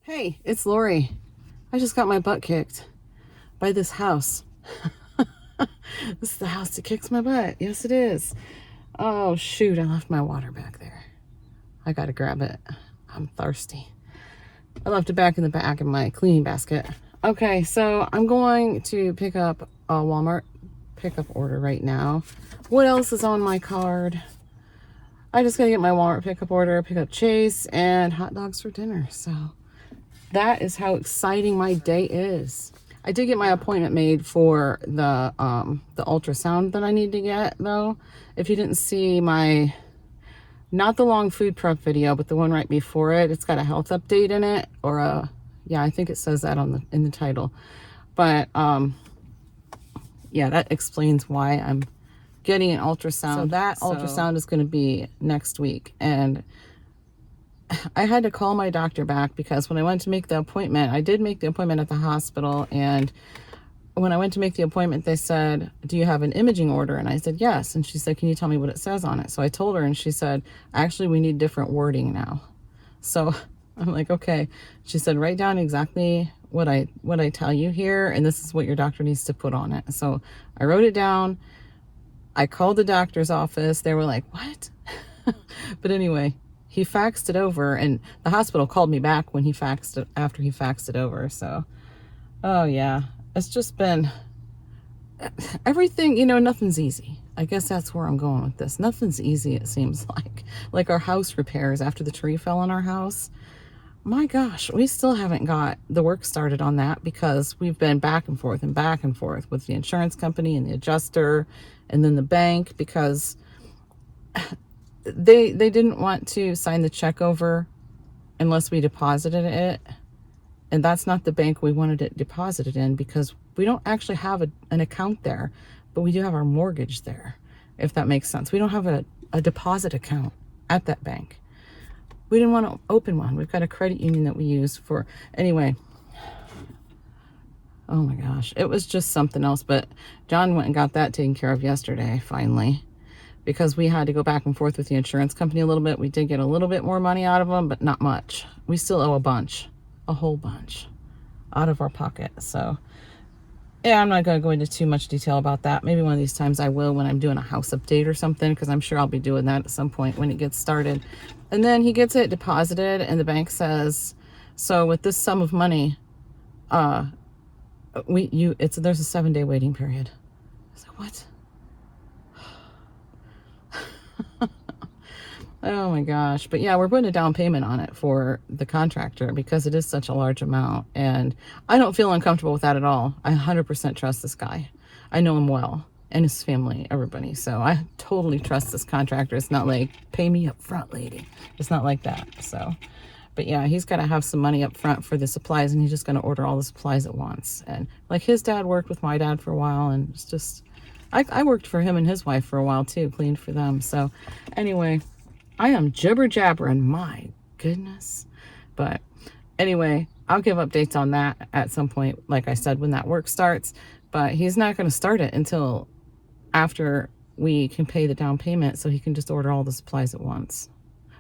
Hey, it's Lori. I just got my butt kicked by this house. This is the house that kicks my butt. Yes, it is. Oh, shoot. I left my water back there. I gotta grab it. I'm thirsty. I left it back in the back of my cleaning basket. Okay, so I'm going to pick up a Walmart pickup order right now. What else is on my card? I just gotta get my Walmart pickup order, pick up Chase, and hot dogs for dinner. So that is how exciting my day is. I did get my appointment made for the ultrasound that I need to get, though. If you didn't see my, not the long food prep video, but the one right before it, it's got a health update in it, or a, yeah, I think it says that on in the title. But yeah, that explains why I'm getting an ultrasound. So that ultrasound is going to be next week, and I had to call my doctor back because when I went to make the appointment, I did make the appointment at the hospital, and when I went to make the appointment, they said, do you have an imaging order? And I said, yes. And she said, can you tell me what it says on it? So I told her, and she said, actually, we need different wording now. So I'm like, okay. She said, write down exactly what I tell you here, and this is what your doctor needs to put on it. So I wrote it down. I called the doctor's office. They were like, what? But anyway, he faxed it over, and the hospital called me back when he faxed it, after he faxed it over. So, oh yeah, it's just been everything, nothing's easy. I guess that's where I'm going with this. Nothing's easy, it seems like our house repairs after the tree fell on our house. My gosh, we still haven't got the work started on that because we've been back and forth with the insurance company and the adjuster and then the bank, because they didn't want to sign the check over unless we deposited it. And that's not the bank we wanted it deposited in, because we don't actually have an account there, but we do have our mortgage there, if that makes sense. We don't have a deposit account at that bank. We didn't want to open one. We've got a credit union that we use for, anyway. Oh my gosh, it was just something else. But John went and got that taken care of yesterday, finally, because we had to go back and forth with the insurance company a little bit. We did get a little bit more money out of them, but not much. We still owe a whole bunch out of our pocket. So yeah, I'm not going to go into too much detail about that. Maybe one of these times I will, when I'm doing a house update or something, because I'm sure I'll be doing that at some point when it gets started. And then he gets it deposited, and the bank says, so with this sum of money, there's a 7-day waiting period. I was like, what? Oh my gosh. But yeah, we're putting a down payment on it for the contractor because it is such a large amount. And I don't feel uncomfortable with that at all. I 100% trust this guy. I know him well, and his family, everybody. So I totally trust this contractor. It's not like, pay me up front, lady. It's not like that. So, but yeah, he's got to have some money up front for the supplies, and he's just going to order all the supplies at once. And like, his dad worked with my dad for a while, and it's just, I worked for him and his wife for a while too, cleaned for them. So anyway, I am jibber jabbering, my goodness. But anyway, I'll give updates on that at some point, like I said, when that work starts. But he's not going to start it until after we can pay the down payment, so he can just order all the supplies at once,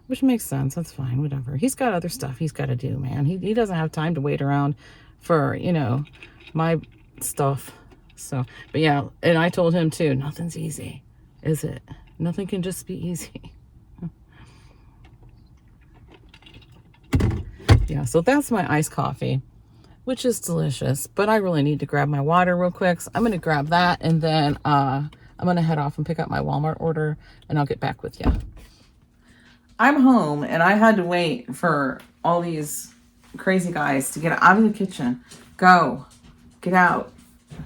which makes sense. That's fine, whatever. He's got other stuff he's got to do, man. He doesn't have time to wait around for, my stuff. So, but yeah, and I told him too, nothing's easy, is it? Nothing can just be easy. Yeah, so that's my iced coffee, which is delicious, but I really need to grab my water real quick. So I'm going to grab that, and then I'm going to head off and pick up my Walmart order, and I'll get back with you. I'm home, and I had to wait for all these crazy guys to get out of the kitchen. Go. Get out.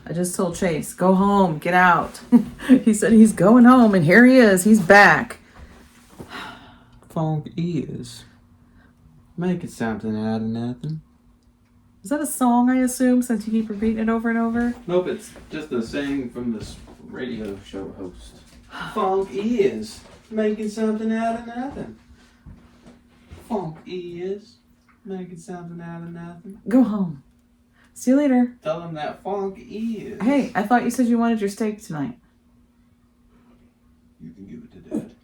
I just told Chase, go home. Get out. He said he's going home, and here he is. He's back. Funk is making something out of nothing. Is that a song, I assume, since you keep repeating it over and over? Nope, it's just a saying from this radio show host. Funk is making something out of nothing. Funk is making something out of nothing. Go home. See you later. Tell them that funk is. Hey, I thought you said you wanted your steak tonight. You can give it to Dad.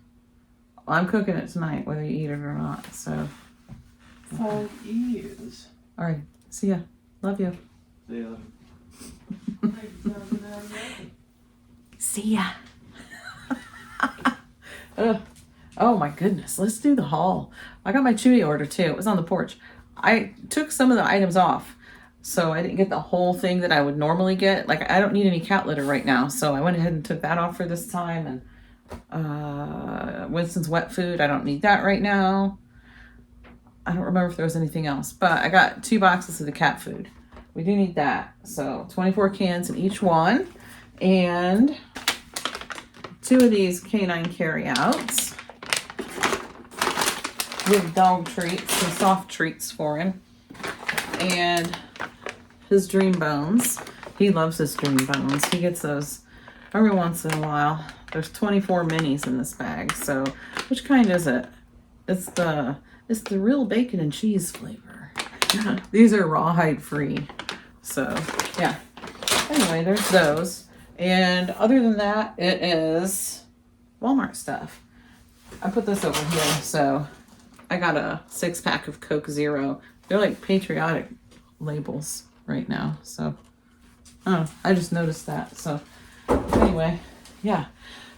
Well, I'm cooking it tonight, whether you eat it or not, so. Funk is All right. See ya. Love you. See ya. Making something out of nothing. See ya. Oh my goodness. Let's do the haul. I got my Chewy order too. It was on the porch. I took some of the items off, so I didn't get the whole thing that I would normally get. Like, I don't need any cat litter right now, so I went ahead and took that off for this time. And Winston's wet food, I don't need that right now. I don't remember if there was anything else, but I got 2 boxes of the cat food. We do need that. So 24 cans in each one, and 2 of these canine carryouts with dog treats, some soft treats for him, and his dream bones. He loves his dream bones. He gets those every once in a while. There's 24 minis in this bag. So which kind is it? It's the real bacon and cheese flavor. These are rawhide free. So yeah. Anyway, there's those. And other than that, it is Walmart stuff. I put this over here. So I got a 6-pack of Coke Zero. They're like patriotic labels right now. So I just noticed that. So anyway, yeah.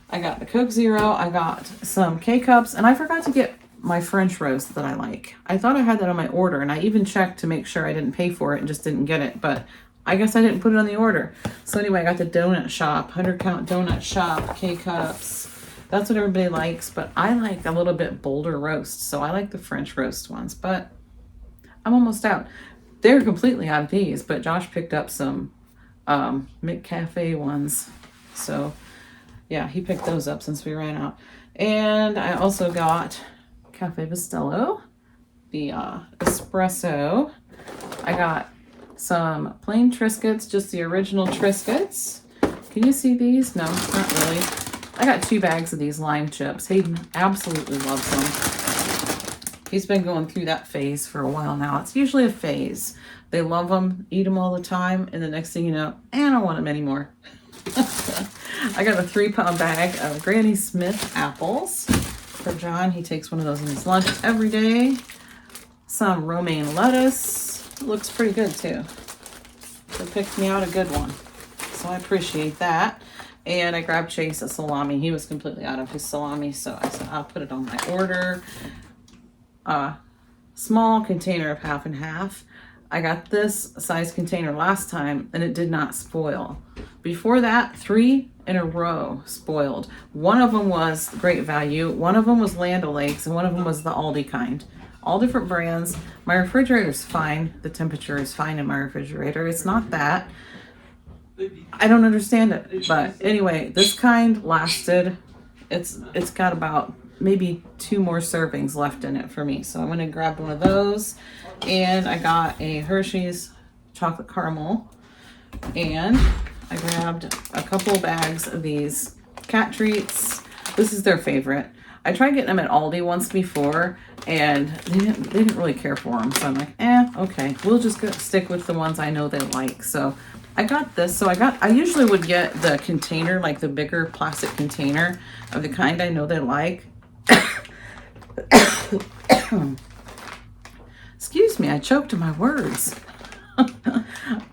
I got the Coke Zero. I got some K-Cups. And I forgot to get my French roast that I like. I thought I had that on my order. And I even checked to make sure I didn't pay for it and just didn't get it. But I guess I didn't put it on the order. So anyway, I got the donut shop. 100-count donut shop. K-Cups. That's what everybody likes. But I like a little bit bolder roast. So I like the French roast ones. But I'm almost out. They're completely out of these. But Josh picked up some McCafe ones. So yeah, he picked those up since we ran out. And I also got Cafe Bustelo, the espresso. I got some plain Triscuits, just the original Triscuits. Can you see these? No, not really. I got 2 bags of these lime chips. Hayden absolutely loves them. He's been going through that phase for a while now. It's usually a phase. They love them, eat them all the time, and the next thing you know, I don't want them anymore. I got a 3-pound bag of Granny Smith apples for John. He takes one of those in his lunch every day. Some romaine lettuce. It looks pretty good too. They picked me out a good one. So I appreciate that. And I grabbed Chase a salami. He was completely out of his salami, so I said I'll put it on my order. Small container of 1/2 and 1/2. I got this size container last time and it did not spoil. Before that, 3 in a row spoiled. One of them was Great Value, one of them was Land O'Lakes, and one of them was the Aldi kind. All different brands. My refrigerator's fine. The temperature is fine in my refrigerator. It's not that. I don't understand it. But anyway, this kind lasted. It's got about maybe 2 more servings left in it for me. So I'm going to grab one of those. And I got a Hershey's chocolate caramel. And I grabbed a couple bags of these cat treats. This is their favorite. I tried getting them at Aldi once before, and they didn't really care for them. So I'm like, okay, we'll just stick with the ones I know they like. So I got this. So I usually would get the container, like the bigger plastic container of the kind I know they like. Excuse me, I choked on my words.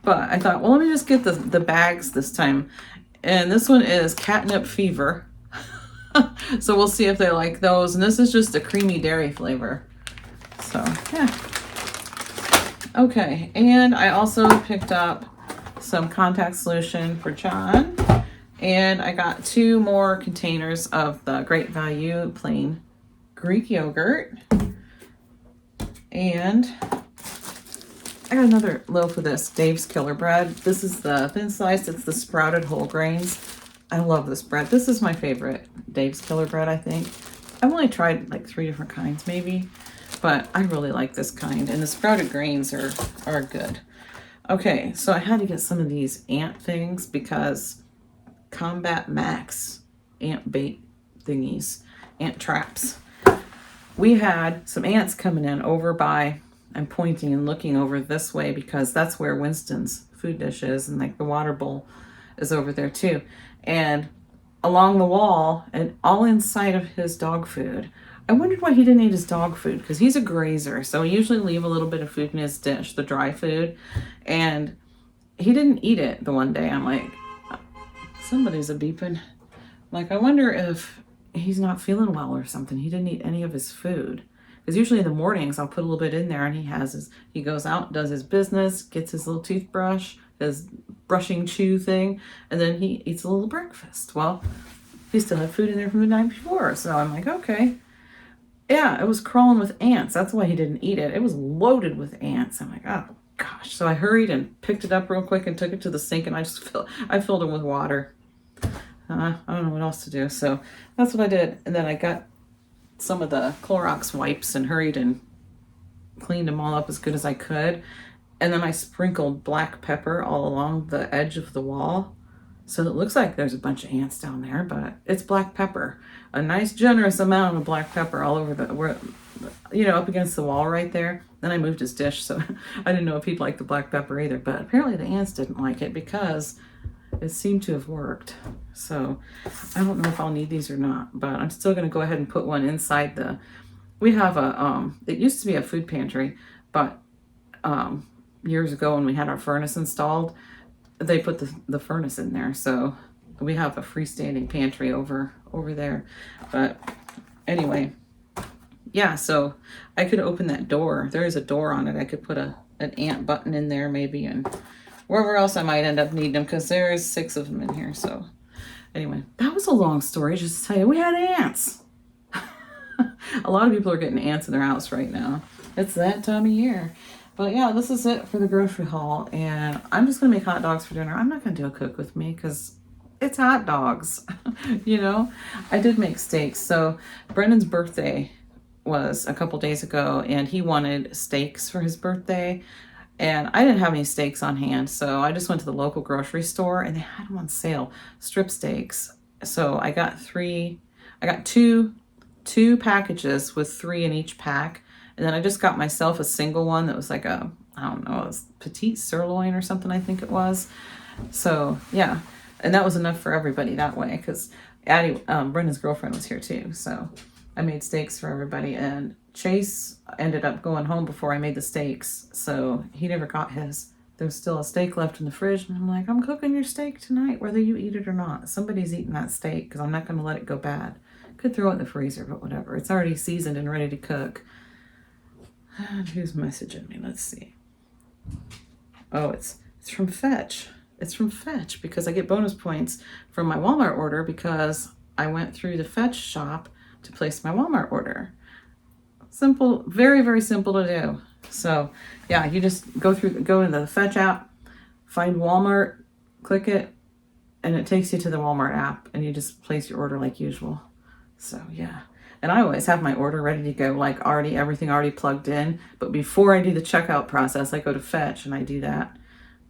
But I thought, well, let me just get the bags this time. And this one is Catnip Fever. So we'll see if they like those. And this is just a creamy dairy flavor. So, yeah. Okay, and I also picked up some contact solution for John. And I got 2 more containers of the Great Value plain Greek yogurt. And I got another loaf of this Dave's Killer Bread. This is the thin slice. It's the sprouted whole grains. I love this bread. This is my favorite Dave's Killer Bread, I think. I've only tried like 3 different kinds maybe, but I really like this kind. And the sprouted grains are good. Okay, so I had to get some of these ant things because Combat Max ant bait thingies, ant traps. We had some ants coming in over by, I'm pointing and looking over this way because that's where Winston's food dish is, and like the water bowl is over there too. And along the wall and all inside of his dog food I wondered why he didn't eat his dog food, because he's a grazer. So I usually leave a little bit of food in his dish, the dry food. And he didn't eat it the one day. I'm like, somebody's a beeping. Like, I wonder if he's not feeling well or something. He didn't eat any of his food. Because usually in the mornings, I'll put a little bit in there, and he goes out, does his business, gets his little toothbrush, his brushing chew thing, and then he eats a little breakfast. Well, he still had food in there from the night before. So I'm like, okay. Yeah, it was crawling with ants. That's why he didn't eat it. It was loaded with ants. I'm like, oh gosh. So I hurried and picked it up real quick and took it to the sink, and I filled it with water. I don't know what else to do. So that's what I did. And then I got some of the Clorox wipes and hurried and cleaned them all up as good as I could. And then I sprinkled black pepper all along the edge of the wall. So it looks like there's a bunch of ants down there, but it's black pepper. A nice generous amount of black pepper all over up against the wall right there. Then I moved his dish, so I didn't know if he'd like the black pepper either. But apparently the ants didn't like it because it seemed to have worked. So I don't know if I'll need these or not, but I'm still going to go ahead and put one inside we have it used to be a food pantry, but years ago when we had our furnace installed, they put the furnace in there. So we have a freestanding pantry over there. But anyway, yeah, so I could open that door. There is a door on it. I could put an ant button in there maybe, and wherever else I might end up needing them, because there's 6 of them in here. So anyway, that was a long story just to tell you we had ants. A lot of people are getting ants in their house right now. It's that time of year. But yeah, this is it for the grocery haul, and I'm just going to make hot dogs for dinner. I'm not going to do a cook with me because it's hot dogs, I did make steaks. So Brendan's birthday was a couple days ago, and he wanted steaks for his birthday, and I didn't have any steaks on hand, so I just went to the local grocery store, and they had them on sale, strip steaks. So I got two packages with 3 in each pack. And then I just got myself a single one that was like it was petite sirloin or something, I think it was. So yeah, and that was enough for everybody that way, because Brendan's girlfriend was here too. So I made steaks for everybody, and Chase ended up going home before I made the steaks, so he never got his. There's still a steak left in the fridge, and I'm like, I'm cooking your steak tonight, whether you eat it or not. Somebody's eating that steak, because I'm not going to let it go bad. Could throw it in the freezer, but whatever. It's already seasoned and ready to cook. Who's messaging me? Let's see. Oh, it's from Fetch. It's from Fetch because I get bonus points from my Walmart order because I went through the Fetch shop to place my Walmart order. Simple, very, very simple to do. So yeah, you just go into the Fetch app, find Walmart, click it, and it takes you to the Walmart app, and you just place your order like usual. So yeah. And I always have my order ready to go, like everything already plugged in. But before I do the checkout process, I go to Fetch and I do that.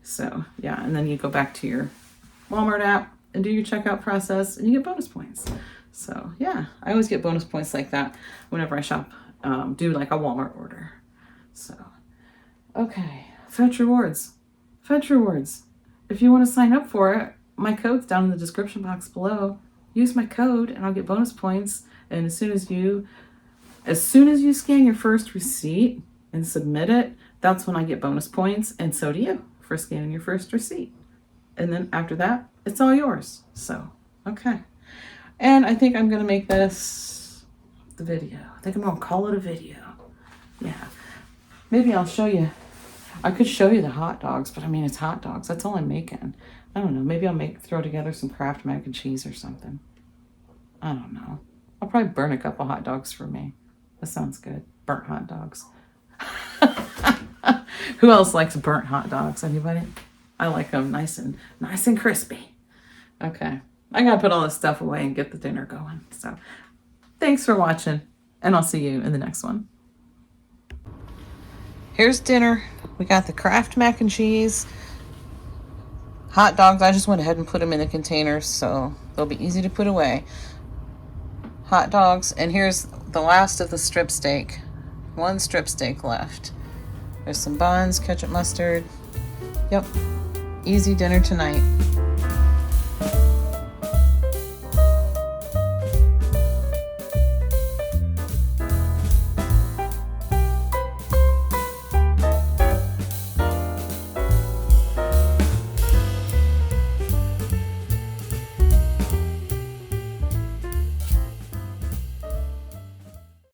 So yeah, and then you go back to your Walmart app and do your checkout process, and you get bonus points. So yeah, I always get bonus points like that whenever I shop, do like a Walmart order. So, okay, Fetch Rewards. Fetch Rewards. If you want to sign up for it, my code's down in the description box below. Use my code and I'll get bonus points. And as soon as you scan your first receipt and submit it, that's when I get bonus points, and so do you for scanning your first receipt. And then after that, it's all yours. So, okay. And I think I'm going to make this the video. I think I'm going to call it a video. Yeah. Maybe I'll show you. I could show you the hot dogs, but I mean, it's hot dogs. That's all I'm making. I don't know. Maybe I'll throw together some Kraft mac and cheese or something. I don't know. I'll probably burn a couple hot dogs for me. That sounds good. Burnt hot dogs. Who else likes burnt hot dogs? Anybody? I like them nice and crispy. Okay. I gotta put all this stuff away and get the dinner going. So thanks for watching, and I'll see you in the next one. Here's dinner. We got the Kraft mac and cheese. Hot dogs, I just went ahead and put them in the containers so they'll be easy to put away. Hot dogs, and here's the last of the strip steak. 1 strip steak left. There's some buns, ketchup, mustard. Yep, easy dinner tonight.